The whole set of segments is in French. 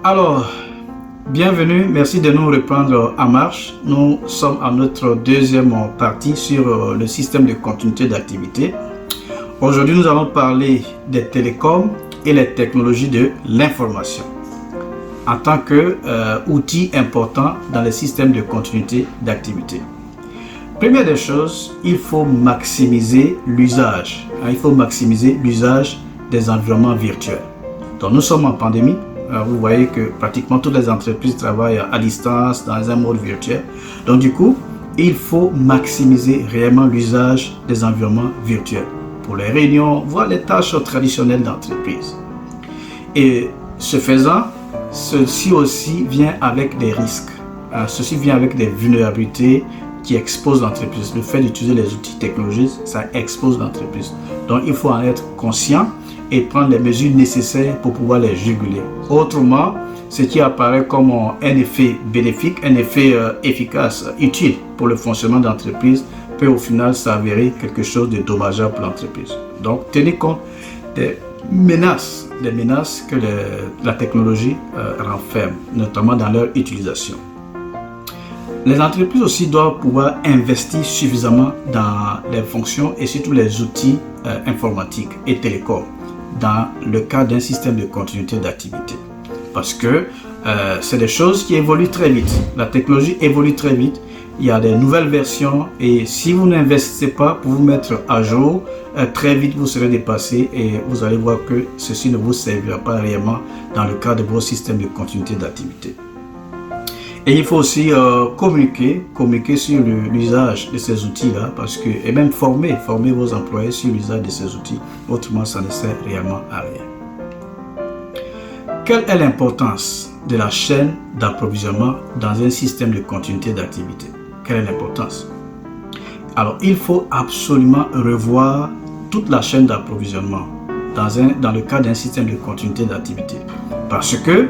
Alors, bienvenue, merci de nous reprendre en marche. Nous sommes à notre deuxième partie sur le système de continuité d'activité. Aujourd'hui, nous allons parler des télécoms et les technologies de l'information en tant qu'outil important dans les systèmes de continuité d'activité. Première des choses, il faut maximiser l'usage. Il faut maximiser l'usage des environnements virtuels. Donc, nous sommes en pandémie. Vous voyez que pratiquement toutes les entreprises travaillent à distance dans un mode virtuel. Donc du coup, il faut maximiser réellement l'usage des environnements virtuels pour les réunions, voire les tâches traditionnelles d'entreprise. Et ce faisant, ceci aussi vient avec des risques. Ceci vient avec des vulnérabilités qui exposent l'entreprise. Le fait d'utiliser les outils technologiques, ça expose l'entreprise. Donc il faut en être conscient et prendre les mesures nécessaires pour pouvoir les juguler. Autrement, ce qui apparaît comme un effet bénéfique, un effet efficace, utile pour le fonctionnement de l'entreprise, peut au final s'avérer quelque chose de dommageable pour l'entreprise. Donc, tenez compte des menaces que la technologie renferme, notamment dans leur utilisation. Les entreprises aussi doivent pouvoir investir suffisamment dans les fonctions et surtout les outils informatiques et télécoms dans le cadre d'un système de continuité d'activité. Parce que c'est des choses qui évoluent très vite. La technologie évolue très vite. Il y a des nouvelles versions et si vous n'investissez pas pour vous mettre à jour, très vite vous serez dépassé et vous allez voir que ceci ne vous servira pas réellement dans le cadre de vos systèmes de continuité d'activité. Et il faut aussi communiquer sur l'usage de ces outils-là et même former vos employés sur l'usage de ces outils. Autrement, ça ne sert réellement à rien. Quelle est l'importance de la chaîne d'approvisionnement dans un système de continuité d'activité? Quelle est l'importance? Alors, il faut absolument revoir toute la chaîne d'approvisionnement dans le cadre d'un système de continuité d'activité. Parce que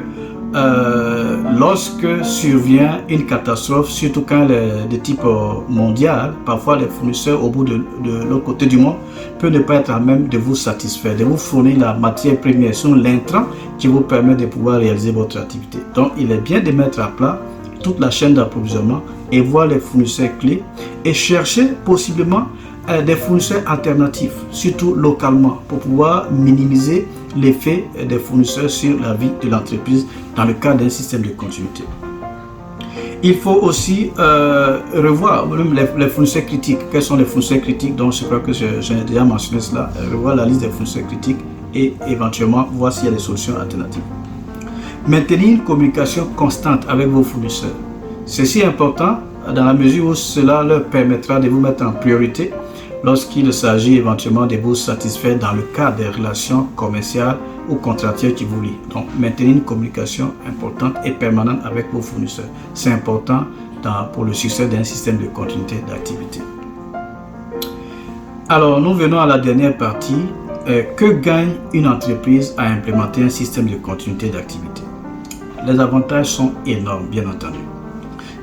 lorsque survient une catastrophe, surtout quand elle est de type mondial, parfois les fournisseurs au bout de l'autre côté du monde peuvent ne pas être à même de vous satisfaire, de vous fournir la matière première, sur l'intrant qui vous permet de pouvoir réaliser votre activité. Donc il est bien de mettre à plat toute la chaîne d'approvisionnement et voir les fournisseurs clés et chercher possiblement des fournisseurs alternatifs, surtout localement, pour pouvoir minimiser l'effet des fournisseurs sur la vie de l'entreprise dans le cadre d'un système de continuité. Il faut aussi revoir les fournisseurs critiques. Quels sont les fournisseurs critiques? Donc je crois que j'ai déjà mentionné cela. Revoir la liste des fournisseurs critiques et éventuellement voir s'il y a des solutions alternatives. Maintenir une communication constante avec vos fournisseurs. Ceci est important dans la mesure où cela leur permettra de vous mettre en priorité lorsqu'il s'agit éventuellement de vous satisfaire dans le cadre des relations commerciales ou contractuelles qui vous lient. Donc, maintenir une communication importante et permanente avec vos fournisseurs. C'est important pour le succès d'un système de continuité d'activité. Alors, nous venons à la dernière partie. Que gagne une entreprise à implémenter un système de continuité d'activité? Les avantages sont énormes, bien entendu.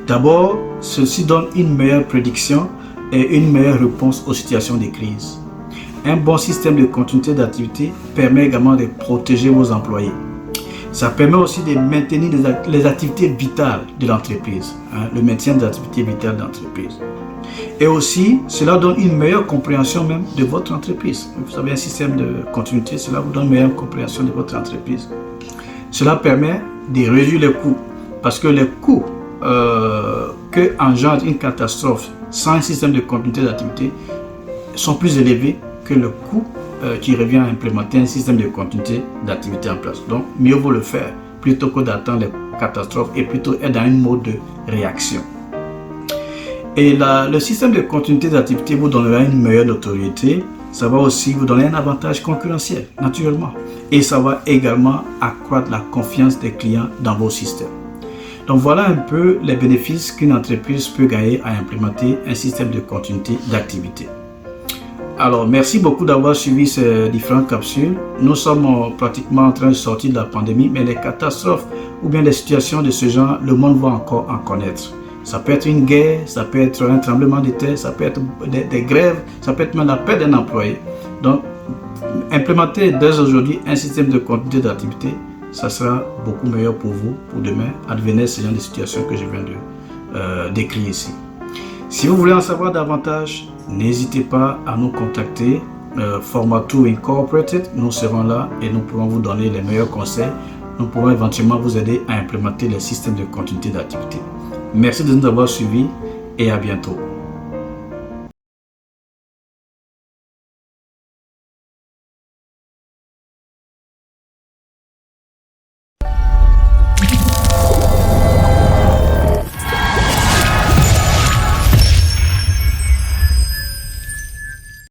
D'abord, ceci donne une meilleure prédiction et une meilleure réponse aux situations de crise. Un bon système de continuité d'activité permet également de protéger vos employés. Ça permet aussi de maintenir les activités vitales de l'entreprise, le maintien des activités vitales de l'entreprise. Et aussi, cela donne une meilleure compréhension même de votre entreprise. Vous avez un système de continuité, cela vous donne une meilleure compréhension de votre entreprise. Cela permet de réduire les coûts, parce que les coûts que engendre une catastrophe sans un système de continuité d'activité sont plus élevés que le coût qui revient à implémenter un système de continuité d'activité en place. Donc, mieux vaut le faire plutôt que d'attendre les catastrophes et plutôt être dans un mode de réaction. Et le système de continuité d'activité vous donnera une meilleure notoriété. Ça va aussi vous donner un avantage concurrentiel, naturellement. Et ça va également accroître la confiance des clients dans vos systèmes. Donc voilà un peu les bénéfices qu'une entreprise peut gagner à implémenter un système de continuité d'activité. Alors merci beaucoup d'avoir suivi ces différentes capsules. Nous sommes pratiquement en train de sortir de la pandémie, mais les catastrophes ou bien des situations de ce genre, le monde va encore en connaître. Ça peut être une guerre, ça peut être un tremblement de terre, ça peut être des grèves, ça peut être même la perte d'un employé. Donc implémenter dès aujourd'hui un système de continuité d'activité, ça sera beaucoup meilleur pour vous, pour demain, advenir ce genre de situation que je viens de décrire ici. Si vous voulez en savoir davantage, n'hésitez pas à nous contacter. Forma2 Incorporated, nous serons là et nous pourrons vous donner les meilleurs conseils. Nous pourrons éventuellement vous aider à implémenter les systèmes de continuité d'activité. Merci de nous avoir suivis et à bientôt.